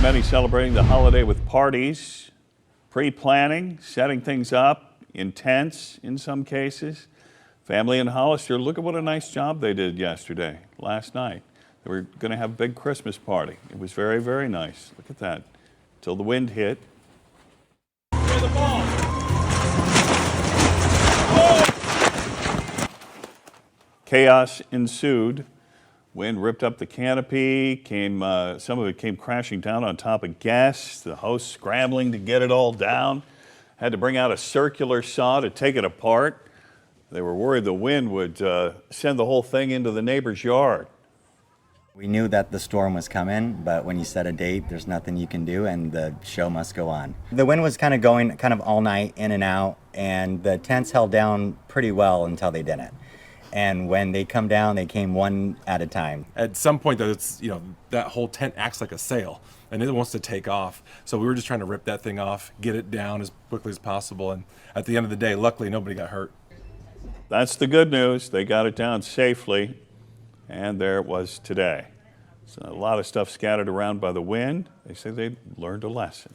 many celebrating the holiday with parties, pre-planning, setting things up, intense in some cases. Family in Hollister, look at what a nice job they did last night. They were going to have a big Christmas party. It was very, very nice. Look at that. Till the wind hit. The ball. Chaos ensued. Wind ripped up the canopy, some of it came crashing down on top of guests. The host scrambling to get it all down. Had to bring out a circular saw to take it apart. They were worried the wind would send the whole thing into the neighbor's yard. We knew that the storm was coming, but when you set a date, there's nothing you can do, and the show must go on. The wind was kind of going all night, in and out, and the tents held down pretty well until they didn't. And when they come down, they came one at a time. At some point, though, that whole tent acts like a sail, and it wants to take off. So we were just trying to rip that thing off, get it down as quickly as possible, and at the end of the day, luckily, nobody got hurt. That's the good news. They got it down safely, and there it was today. So a lot of stuff scattered around by the wind. They say they learned a lesson.